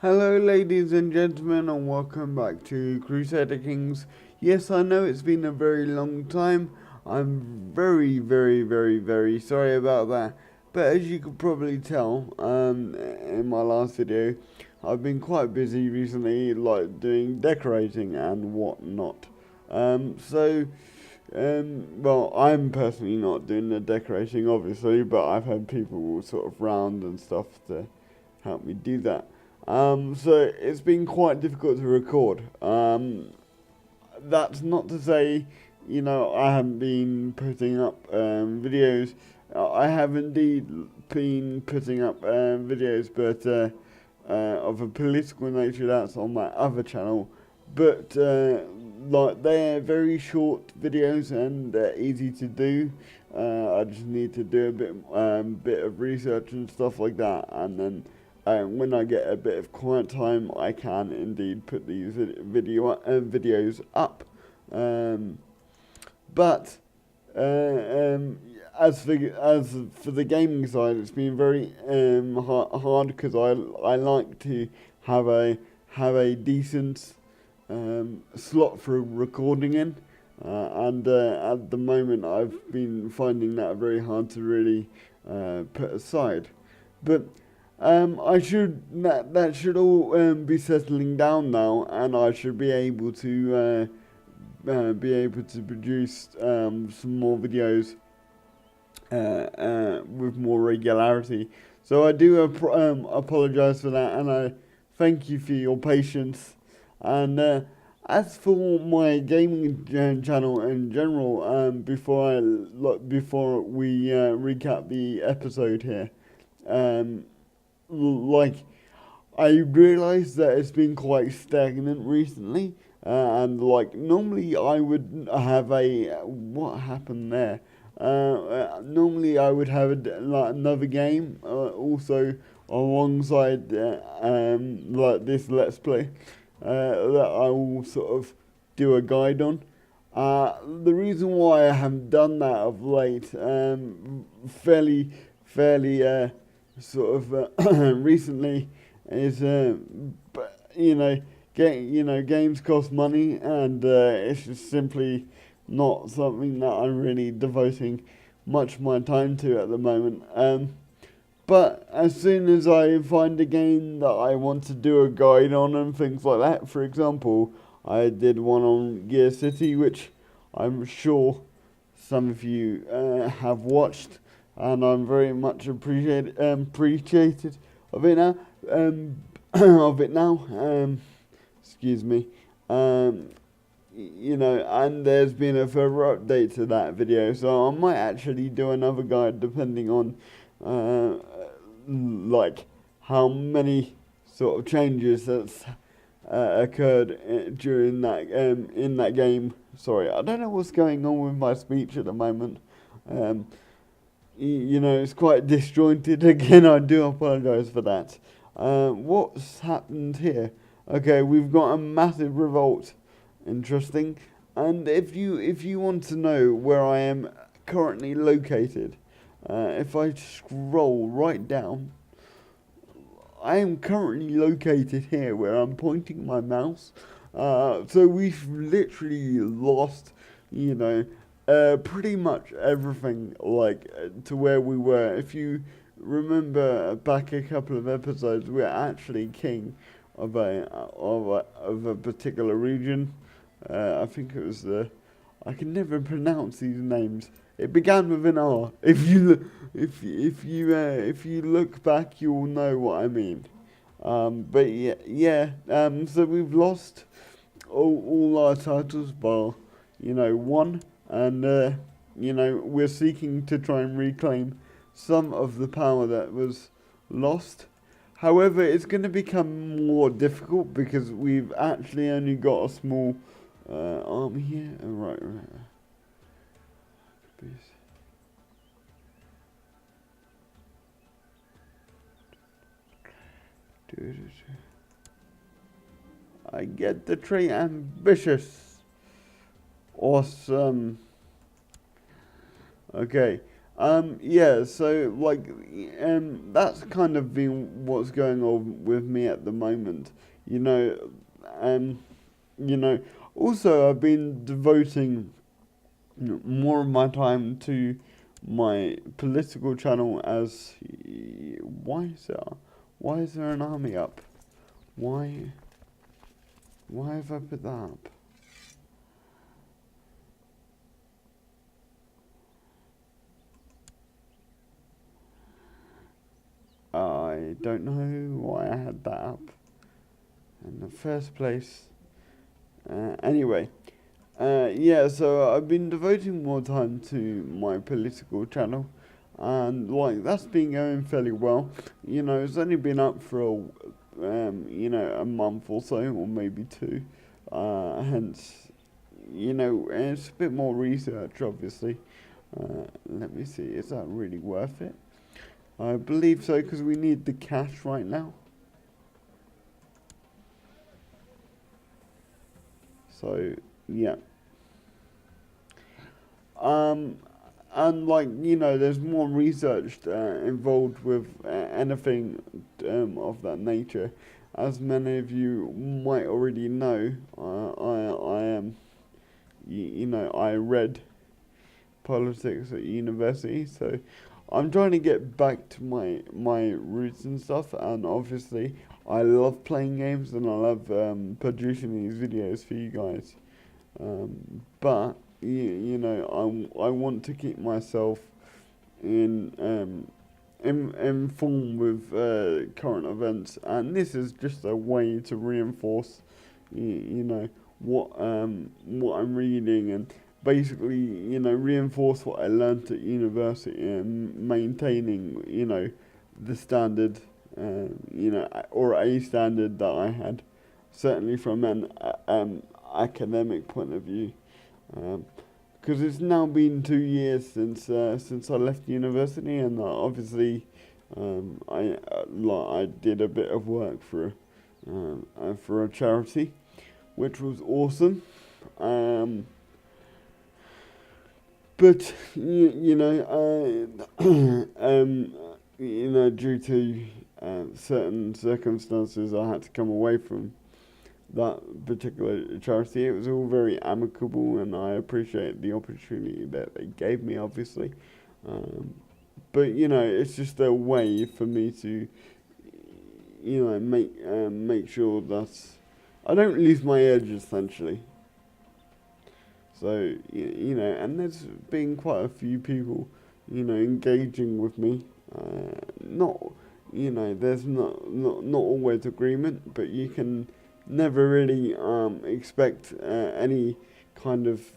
Hello, ladies and gentlemen, and welcome back to Crusader Kings. Yes, I know it's been a very long time. I'm very sorry about that. But as you could probably tell, in my last video, I've been quite busy recently, like doing decorating and whatnot. Well, I'm personally not doing the decorating, obviously, but I've had people sort of round and stuff to help me do that. So it's been quite difficult to record. That's not to say, I haven't been putting up videos. I have indeed been putting up videos, but of a political nature, that's on my other channel. But like they're very short videos and they're easy to do. I just need to do a bit of research and stuff like that, and then when I get a bit of quiet time, I can indeed put these videos up. But uh, um, as for the gaming side, it's been very hard because I like to have a decent slot for recording in, and at the moment I've been finding that very hard to really put aside. But that should all be settling down now, and I should be able to produce some more videos with more regularity. So I do apologize for that, and I thank you for your patience. And as for my gaming channel in general, before we recap the episode here, um, like I realised that it's been quite stagnant recently, and like normally I would have what happened there. Normally I would have like another game, also alongside like this let's play, that I will sort of do a guide on. The reason why I haven't done that of late, fairly sort of recently, is you know, games cost money, and it's just simply not something that I'm really devoting much of my time to at the moment. But as soon as I find a game that I want to do a guide on and things like that, for example, I did one on Gear City, which I'm sure some of you have watched, and I'm very much appreciated of it now. Of it now. Excuse me. And there's been a further update to that video, so I might actually do another guide depending on like how many sort of changes that's occurred during that in that game. Sorry, I don't know what's going on with my speech at the moment. Um, it's quite disjointed again. I do apologise for that. What's happened here? Okay, we've got a massive revolt. Interesting. And if you want to know where I am currently located, if I scroll right down, I am currently located here where I'm pointing my mouse. So we've literally lost, pretty much everything to where we were. If you remember back a couple of episodes, we're actually king of a particular region. I think it was I can never pronounce these names. It began with an R. If you look back, you'll know what I mean. But yeah. So we've lost all our titles bar, one, and we're seeking to try and reclaim some of the power that was lost. However, it's going to become more difficult because we've actually only got a small army here. Oh, right. I get the trait ambitious. Awesome. Okay. Yeah, so like, that's kind of been what's going on with me at the moment. You know, um, you know. Also, I've been devoting more of my time to my political channel. As why is there an army up? Why why have I put that up? I don't know why I had that up in the first place. Anyway, yeah, so I've been devoting more time to my political channel, and like that's been going fairly well. You know, it's only been up for a month or so, or maybe two. Hence, it's a bit more research, obviously. Let me see, is that really worth it? I believe so, because we need the cash right now. So, yeah. Um, and like, there's more research involved with anything of that nature. As many of you might already know, I am, I read politics at university, so I'm trying to get back to my roots and stuff. And obviously, I love playing games and I love producing these videos for you guys. But I want to keep myself in informed with current events, and this is just a way to reinforce, what I'm reading, and basically, reinforce what I learnt at university and maintaining, the standard, or a standard that I had, certainly from an academic point of view. Because it's now been 2 years since I left university, and obviously, I did a bit of work for a charity, which was awesome. But due to certain circumstances, I had to come away from that particular charity. It was all very amicable, and I appreciate the opportunity that they gave me, obviously. Um, but it's just a way for me to, make sure that I don't lose my edge, essentially. So and there's been quite a few people, engaging with me. Not, there's not always agreement, but you can never really expect any kind of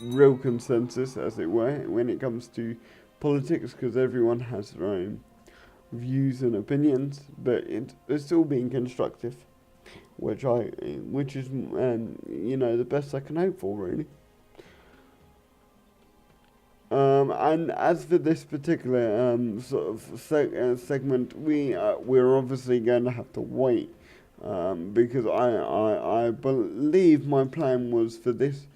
real consensus, as it were, when it comes to politics, because everyone has their own views and opinions, but it's still being constructive, which is the best I can hope for, really. And as for this particular sort of segment, we're obviously going to have to wait, because I believe my plan was for this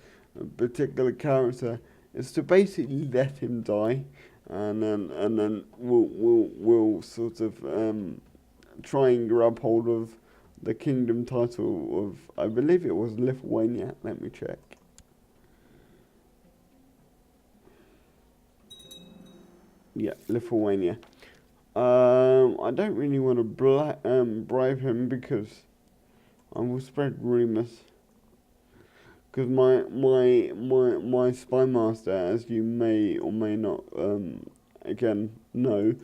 particular character is to basically let him die, and then we'll sort of try and grab hold of the kingdom title of, I believe it was Lithuania. Let me check. Yeah, Lithuania. I don't really want to bribe him, because I will spread rumors. Because my spy master, as you may or may not again know,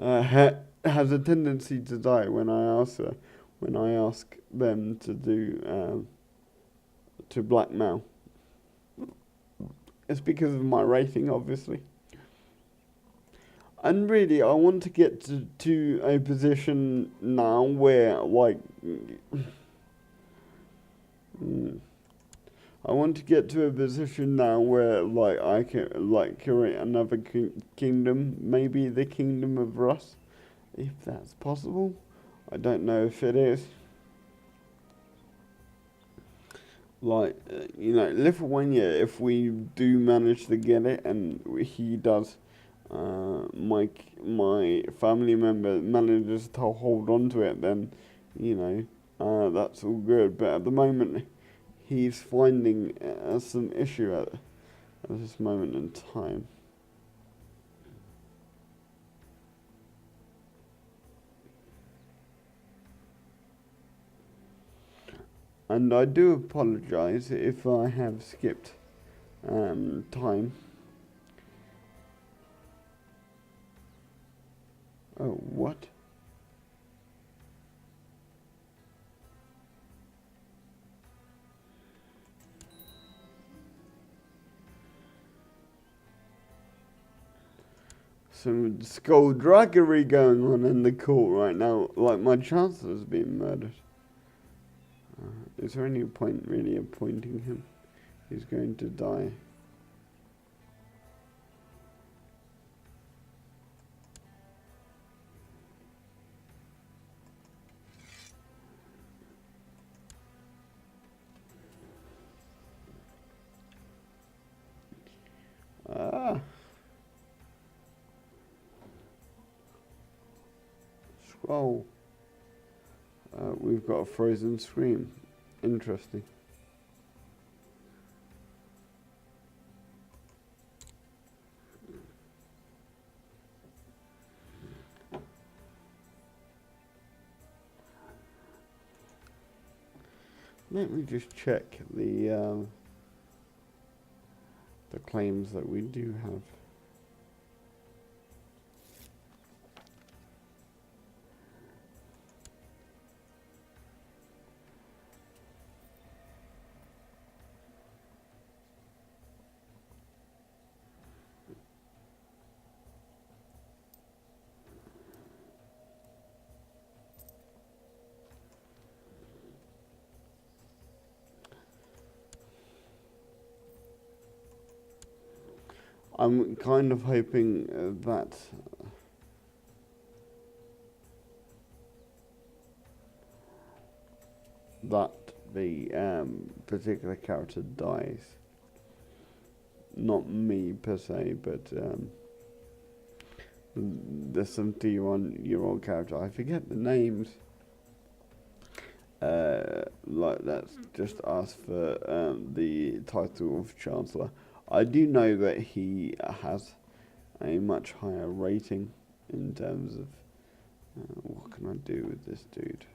has a tendency to die when I ask them to do to blackmail. It's because of my rating, obviously. And really, I want to get to a position now where, like, I want to get to a position now where, like, I can, like, create another kingdom, maybe the kingdom of Rus, if that's possible. I don't know if it is. Like, Lithuania, if we do manage to get it, and he does, my family member manages to hold on to it, then, that's all good. But at the moment, he's finding some issue at this moment in time. And I do apologise if I have skipped time. Oh, what? Some skullduggery going on in the court right now, like my chancellor's being murdered. Is there any point really appointing him? He's going to die. Ah. Scroll. We've got a frozen screen. Interesting. Let me just check the claims that we do have. I'm kind of hoping that the particular character dies. Not me per se, but the 71-year-old character. I forget the names. Like that's just asked for the title of Chancellor. I do know that he has a much higher rating in terms of what can I do with this dude.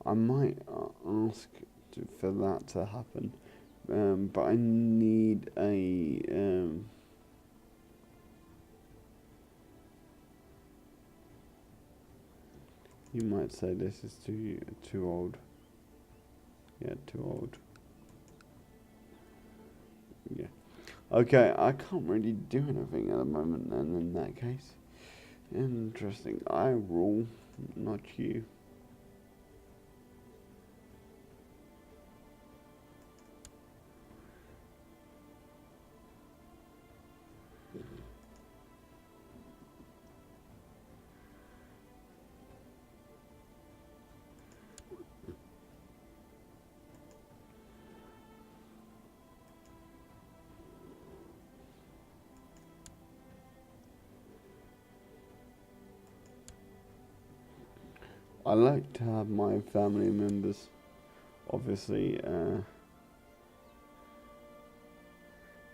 I might ask for that to happen, but I need a you might say this is too old. Yeah, too old. Yeah. Okay, I can't really do anything at the moment then in that case. Interesting. I rule, not you. I like to have my family members, obviously,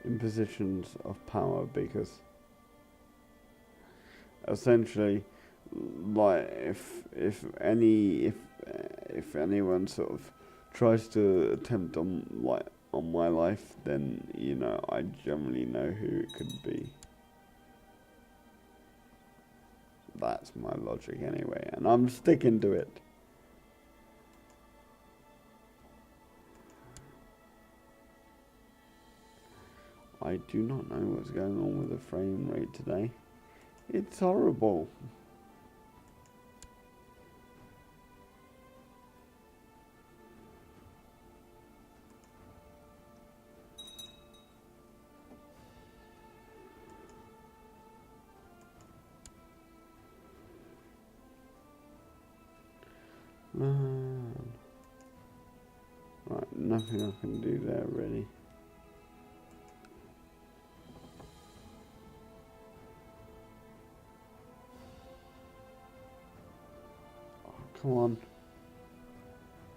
in positions of power because essentially, like if anyone sort of tries to attempt on my life, then I generally know who it could be. That's my logic anyway, and I'm sticking to it. I do not know what's going on with the frame rate today. It's horrible. Right, nothing I can do there really. Oh, come on.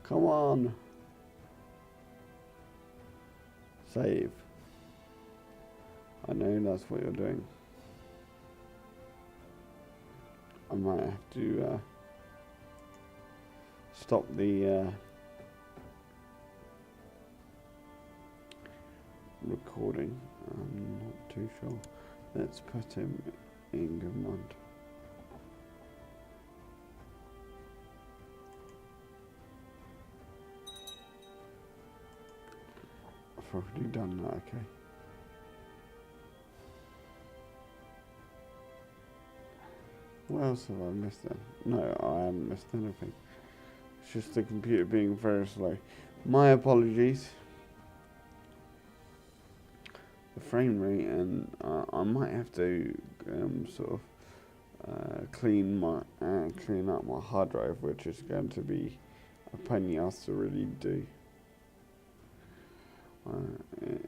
Come on. Save. I know that's what you're doing. I might have to stop the recording. I'm not too sure. Let's put him in command. I've already done that, okay. What else have I missed then? No, I haven't missed anything. It's just the computer being very slow. My apologies. The frame rate, and I might have to sort of clean up my hard drive, which is going to be a pain in the ass to really do.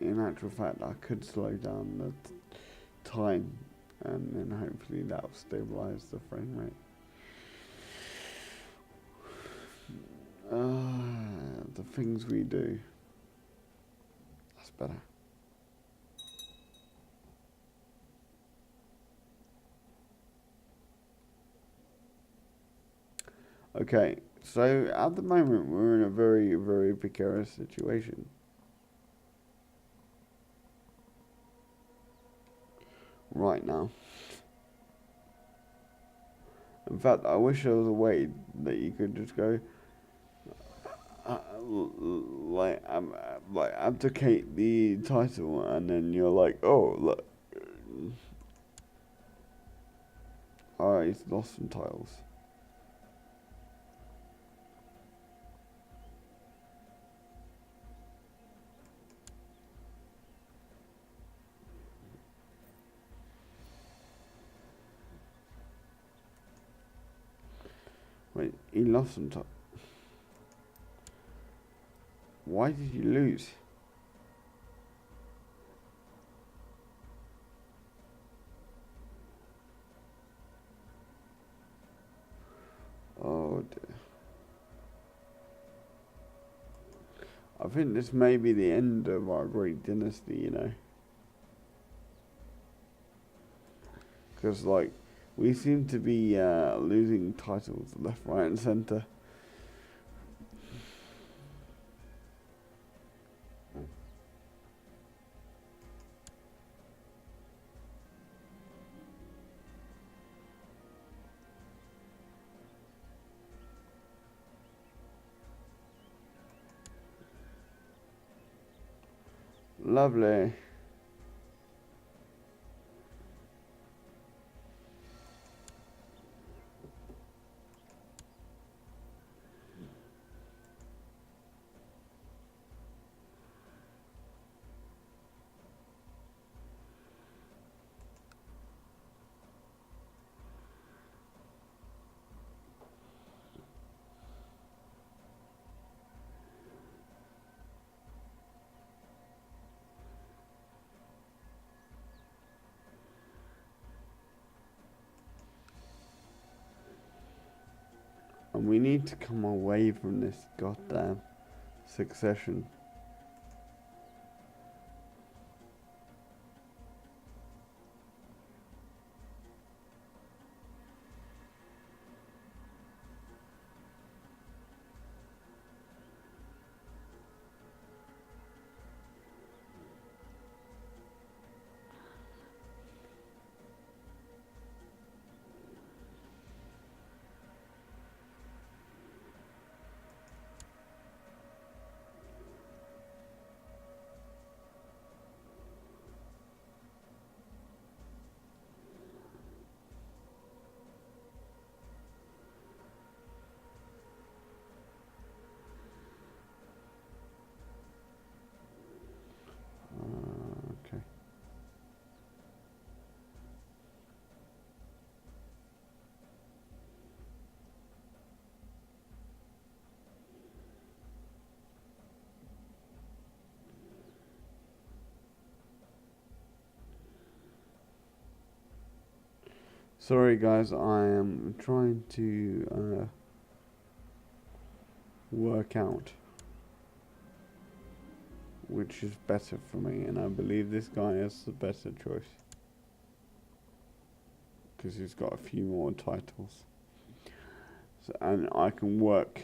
In actual fact, I could slow down the time, and then hopefully that will stabilize the frame rate. The things we do. That's better. Okay, so at the moment we're in a very, very precarious situation. Right now. In fact, I wish there was a way that you could just go, like abdicate the title, and then you're like, oh look, he's lost some tiles. Wait, he lost some tiles. Why did you lose? Oh dear. I think this may be the end of our great dynasty, you know. Because, like, we seem to be losing titles left, right, and centre. Lovely. And we need to come away from this goddamn succession. Sorry guys, I am trying to work out which is better for me, and I believe this guy is the better choice because he's got a few more titles, so, and I can work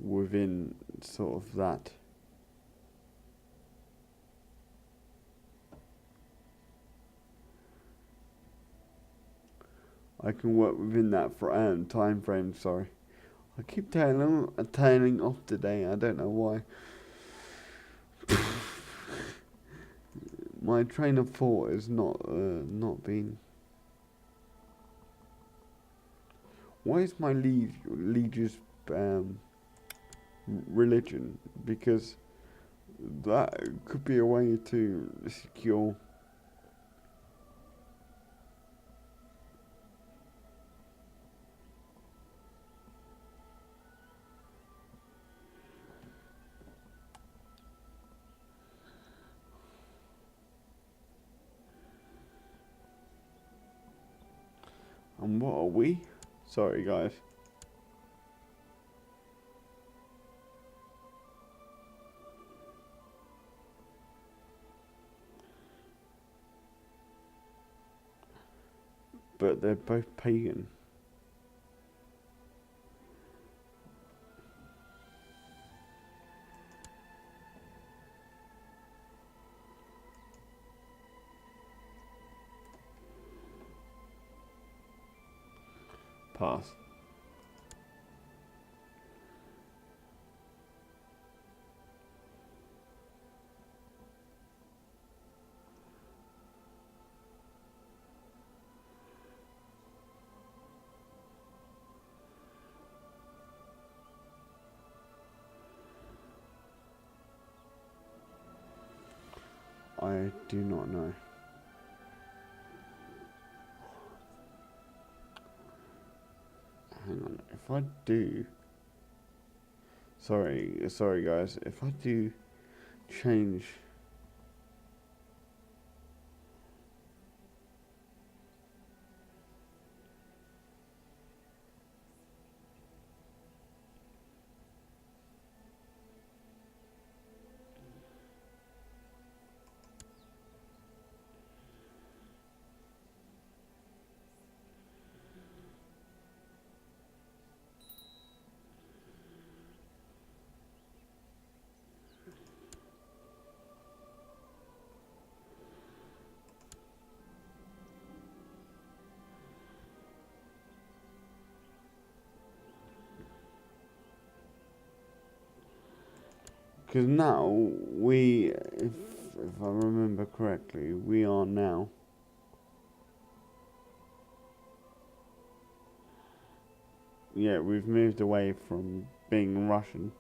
within sort of that. I can work within that for time frame. Sorry, I keep tailing off today. I don't know why. My train of thought is not being. Why is my liege's religion? Because that could be a way to secure. And what are we? Sorry, guys. But they're both pagan. Pass. I do not know. Hang on. If I do... Sorry guys. If I do change... Because now, if I remember correctly, we are now... Yeah, we've moved away from being Russian.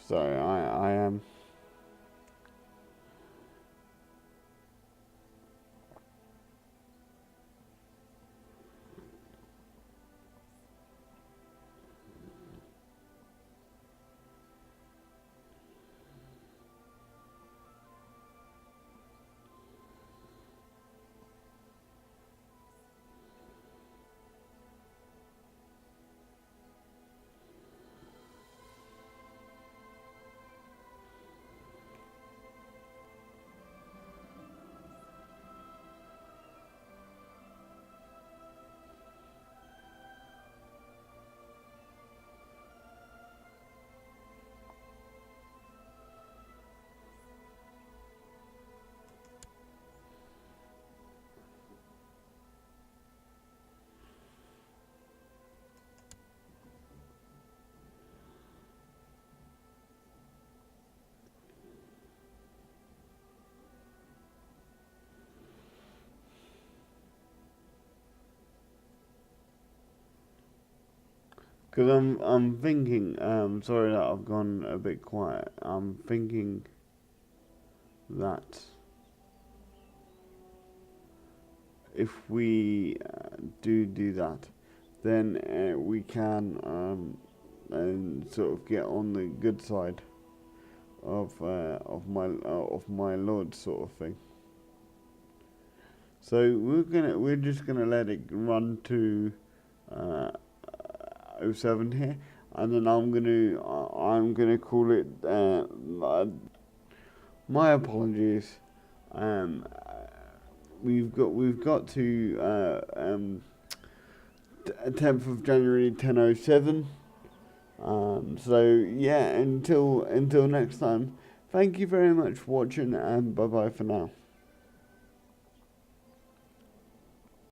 So I am... Because I'm thinking. Sorry that I've gone a bit quiet. I'm thinking that if we do that, then we can and sort of get on the good side of my lord, sort of thing. So we're just gonna let it run to 07 here, and then I'm gonna call it. My apologies. Um, we've got to 10th of January 10:07. So yeah, until next time. Thank you very much for watching, and bye bye for now.